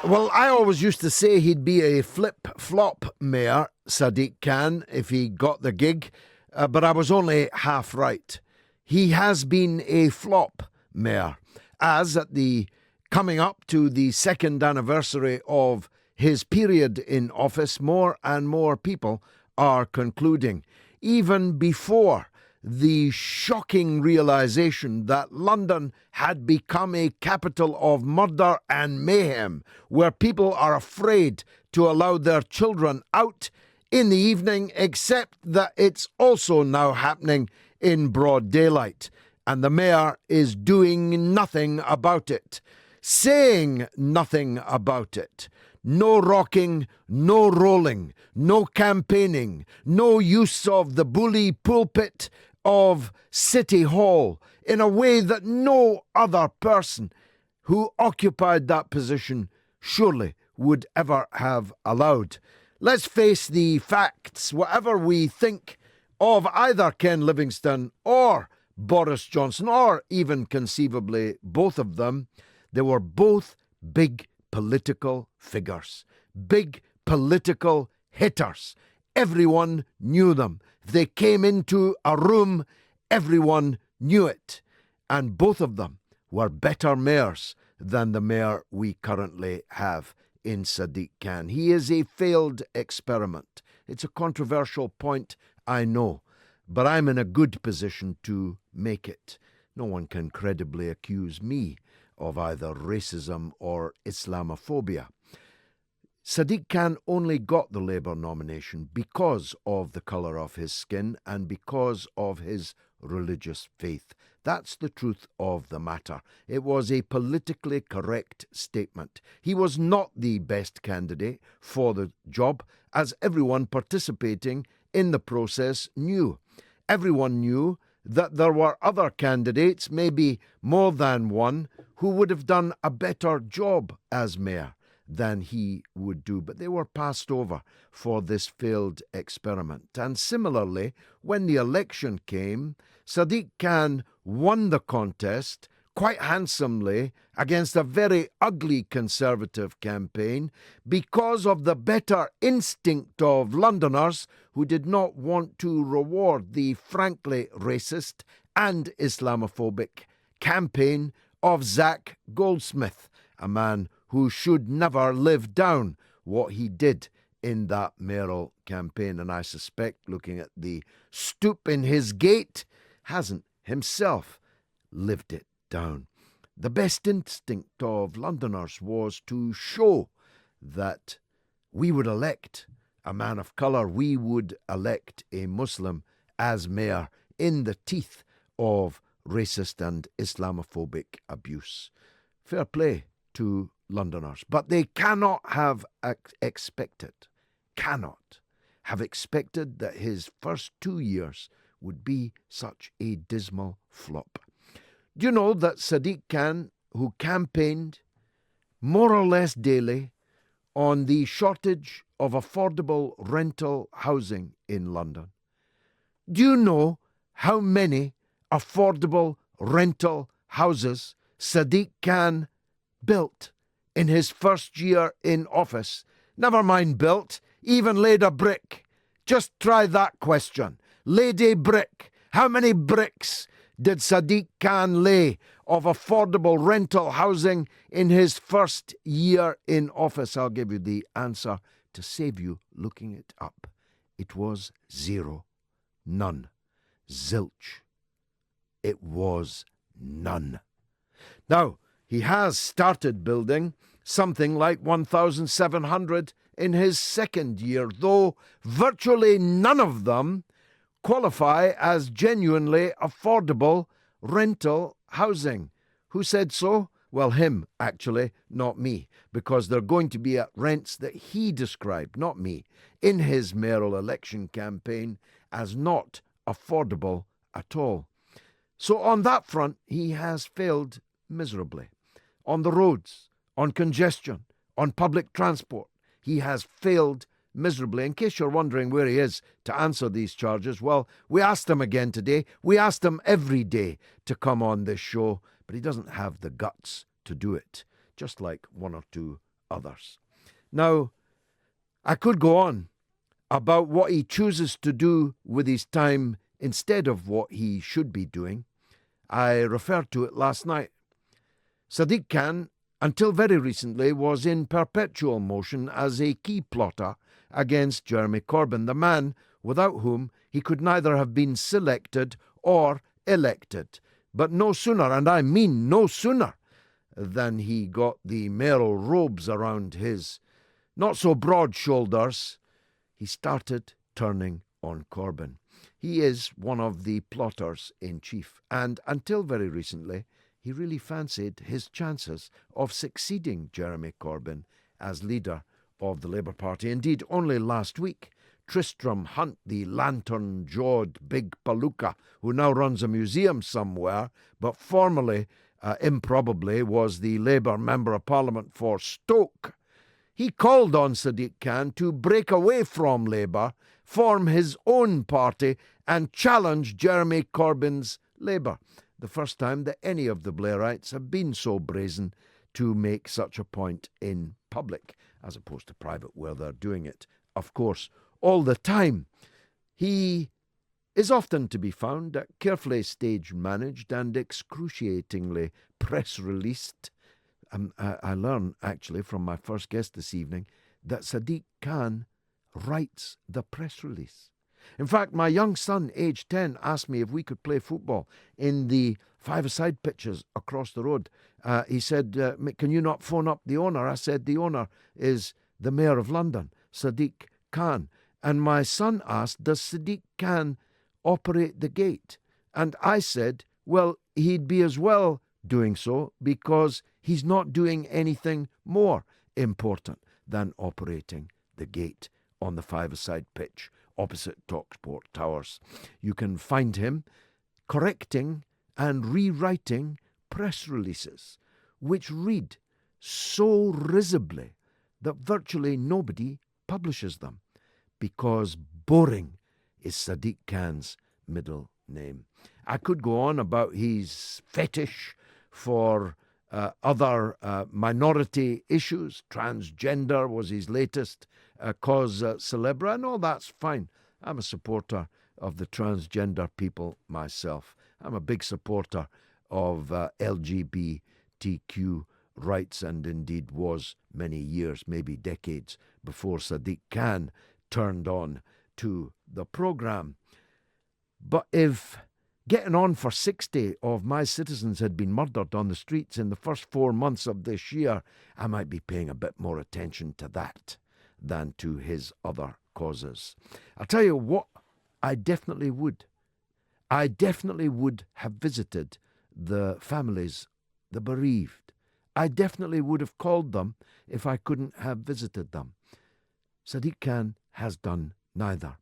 Well, I always used to say he'd be a flip-flop mayor, Sadiq Khan, if he got the gig, but I was only half right. He has been a flop mayor, as at the coming up to the second anniversary of his period in office, more and more people are concluding, even before the shocking realization that London had become a capital of murder and mayhem, where people are afraid to allow their children out in the evening, except that it's also now happening in broad daylight. And the mayor is doing nothing about it, saying nothing about it. No rocking, no rolling, no campaigning, no use of the bully pulpit of City Hall in a way that no other person who occupied that position surely would ever have allowed. Let's face the facts. Whatever we think of either Ken Livingstone or Boris Johnson, or even conceivably both of them, they were both big political figures, big political hitters. Everyone knew them. If they came into a room, everyone knew it. And both of them were better mayors than the mayor we currently have in Sadiq Khan. He is a failed experiment. It's a controversial point, I know, but I'm in a good position to make it. No one can credibly accuse me of either racism or Islamophobia. Sadiq Khan only got the Labour nomination because of the colour of his skin and because of his religious faith. That's the truth of the matter. It was a politically correct statement. He was not the best candidate for the job, as everyone participating in the process knew. Everyone knew that there were other candidates, maybe more than one, who would have done a better job as mayor than he would do, but they were passed over for this failed experiment. And similarly, when the election came, Sadiq Khan won the contest quite handsomely against a very ugly Conservative campaign because of the better instinct of Londoners who did not want to reward the frankly racist and Islamophobic campaign of Zach Goldsmith, a man who should never live down what he did in that mayoral campaign. And I suspect, looking at the stoop in his gait, hasn't himself lived it down. The best instinct of Londoners was to show that we would elect a man of colour, we would elect a Muslim as mayor in the teeth of racist and Islamophobic abuse. Fair play to Londoners, but they cannot have expected that his first 2 years would be such a dismal flop. Do you know that Sadiq Khan, who campaigned more or less daily on the shortage of affordable rental housing in London, do you know how many affordable rental houses Sadiq Khan built in his first year in office? Never mind built, even laid a brick. Just try that question. Laid a brick. How many bricks did Sadiq Khan lay of affordable rental housing in his first year in office? I'll give you the answer to save you looking it up. It was zero. None. Zilch. It was none. Now, he has started building something like 1,700 in his second year, though virtually none of them qualify as genuinely affordable rental housing. Who said so? Well, him, actually, not me, because they're going to be at rents that he described, not me, in his mayoral election campaign as not affordable at all. So on that front, he has failed miserably. On the roads, on congestion, on public transport, he has failed miserably. In case you're wondering where he is to answer these charges, well, we asked him again today. We asked him every day to come on this show, but he doesn't have the guts to do it, just like one or two others. Now, I could go on about what he chooses to do with his time instead of what he should be doing. I referred to it last night. Sadiq Khan, until very recently, was in perpetual motion as a key plotter against Jeremy Corbyn, the man without whom he could neither have been selected or elected. But no sooner, and I mean no sooner, than he got the mayoral robes around his not-so-broad shoulders, he started turning on Corbyn. He is one of the plotters in chief, and until very recently, he really fancied his chances of succeeding Jeremy Corbyn as leader of the Labour Party. Indeed, only last week, Tristram Hunt, the lantern-jawed big palooka, who now runs a museum somewhere, but formerly, improbably, was the Labour Member of Parliament for Stoke, he called on Sadiq Khan to break away from Labour, form his own party, and challenge Jeremy Corbyn's Labour. The first time that any of the Blairites have been so brazen to make such a point in public, as opposed to private where they're doing it, of course, all the time. He is often to be found carefully stage-managed and excruciatingly press-released. I learn, actually, from my first guest this evening, that Sadiq Khan writes the press release. In fact, my young son, aged 10, asked me if we could play football in the five-a-side pitches across the road. He said, can you not phone up the owner? I said, the owner is the Mayor of London, Sadiq Khan. And my son asked, does Sadiq Khan operate the gate? And I said, well, he'd be as well doing so because he's not doing anything more important than operating the gate on the five-a-side pitch opposite Talksport Towers. You can find him correcting and rewriting press releases which read so risibly that virtually nobody publishes them, because boring is Sadiq Khan's middle name. I could go on about his fetish for other minority issues. Transgender was his latest cause célèbre, and all that's fine. I'm a supporter of the transgender people myself. I'm a big supporter of LGBTQ rights, and indeed was many years, maybe decades, before Sadiq Khan turned on to the programme. But if getting on for 60 of my citizens had been murdered on the streets in the first 4 months of this year, I might be paying a bit more attention to that than to his other causes. I'll tell you what, I definitely would. I definitely would have visited the families, the bereaved. I definitely would have called them if I couldn't have visited them. Sadiq Khan has done neither.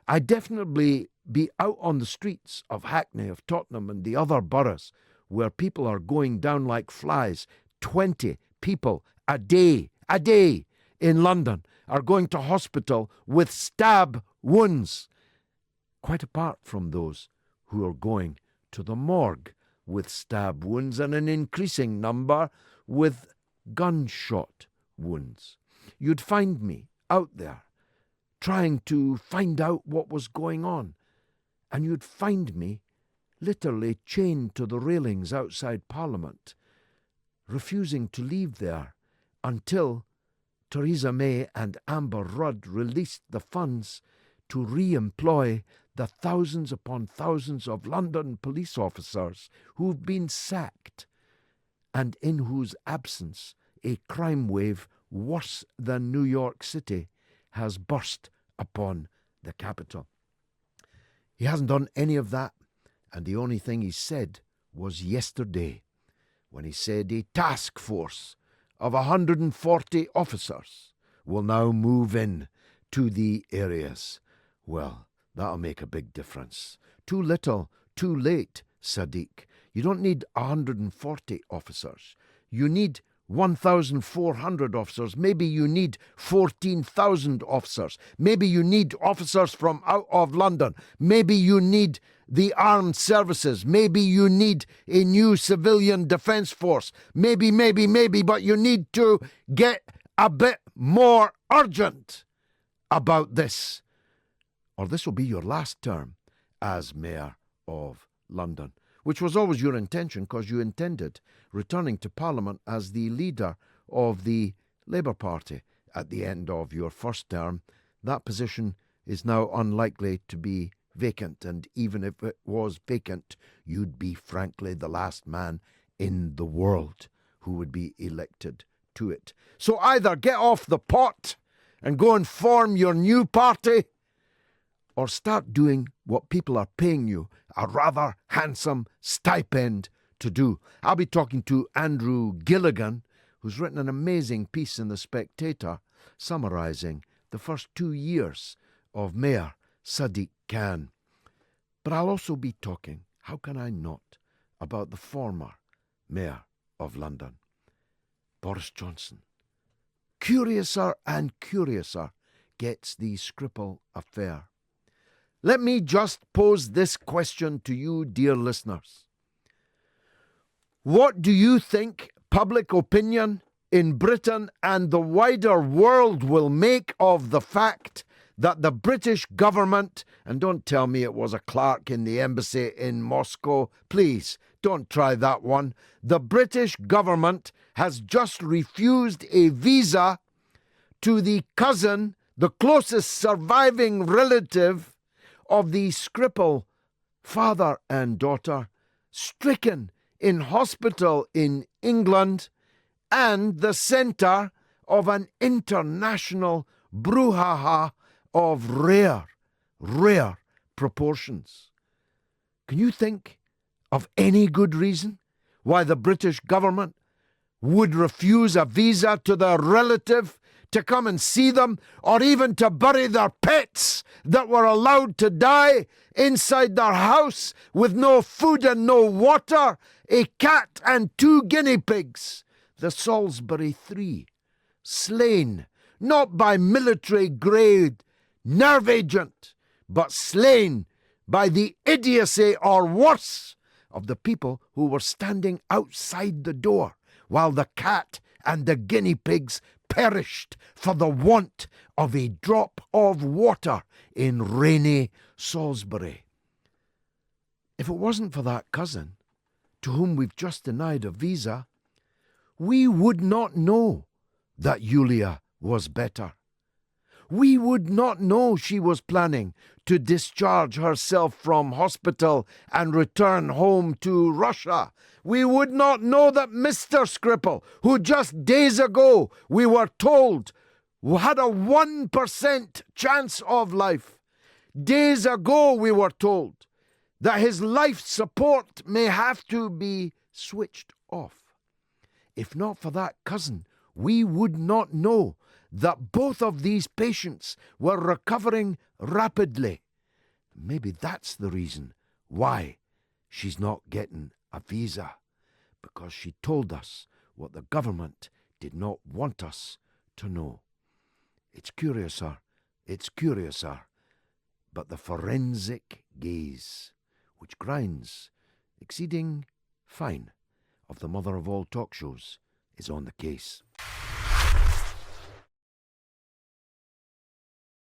I definitely be out on the streets of Hackney, of Tottenham and the other boroughs where people are going down like flies. 20 people a day in London are going to hospital with stab wounds, quite apart from those who are going to the morgue with stab wounds, and an increasing number with gunshot wounds. You'd find me out there trying to find out what was going on, and you'd find me literally chained to the railings outside Parliament, refusing to leave there until Theresa May and Amber Rudd released the funds to re-employ the thousands upon thousands of London police officers who've been sacked, and in whose absence a crime wave worse than New York City has burst upon the capital. He hasn't done any of that, and the only thing he said was yesterday, when he said a task force of 140 officers will now move in to the areas. Well, that'll make a big difference. Too little, too late, Sadiq. You don't need 140 officers. You need 1,400 officers. Maybe you need 14,000 officers. Maybe you need officers from out of London. Maybe you need the armed services. Maybe you need a new civilian defence force. Maybe, but you need to get a bit more urgent about this, or this will be your last term as Mayor of London, which was always your intention, because you intended returning to Parliament as the leader of the Labour Party at the end of your first term. That position is now unlikely to be vacant, and even if it was vacant, you'd be frankly the last man in the world who would be elected to it. So either get off the pot and go and form your new party, or start doing what people are paying you a rather handsome stipend to do. I'll be talking to Andrew Gilligan, who's written an amazing piece in The Spectator summarising the first 2 years of Mayor Sadiq Khan. But I'll also be talking, how can I not, about the former Mayor of London, Boris Johnson. Curiouser and curiouser gets the Skripal affair. Let me just pose this question to you, dear listeners. What do you think public opinion in Britain and the wider world will make of the fact that the British government, and don't tell me it was a clerk in the embassy in Moscow, please, don't try that one. The British government has just refused a visa to the cousin, the closest surviving relative of the Skripal father and daughter, stricken in hospital in England and the centre of an international brouhaha of rare proportions. Can you think of any good reason why the British government would refuse a visa to their relative to come and see them, or even to bury their pets that were allowed to die inside their house with no food and no water, a cat and 2 guinea pigs, the Salisbury 3, slain, not by military-grade nerve agent, but slain by the idiocy, or worse, of the people who were standing outside the door while the cat and the guinea pigs perished for the want of a drop of water in rainy Salisbury. If it wasn't for that cousin, to whom we've just denied a visa, we would not know that Yulia was better. We would not know she was planning to discharge herself from hospital and return home to Russia. We would not know that Mr. Skripal, who just days ago we were told had a 1% chance of life, days ago we were told that his life support may have to be switched off. If not for that cousin, we would not know that both of these patients were recovering rapidly. Maybe that's the reason why she's not getting a visa, because she told us what the government did not want us to know. It's curiouser, but the forensic gaze, which grinds, exceeding fine, of the mother of all talk shows, is on the case.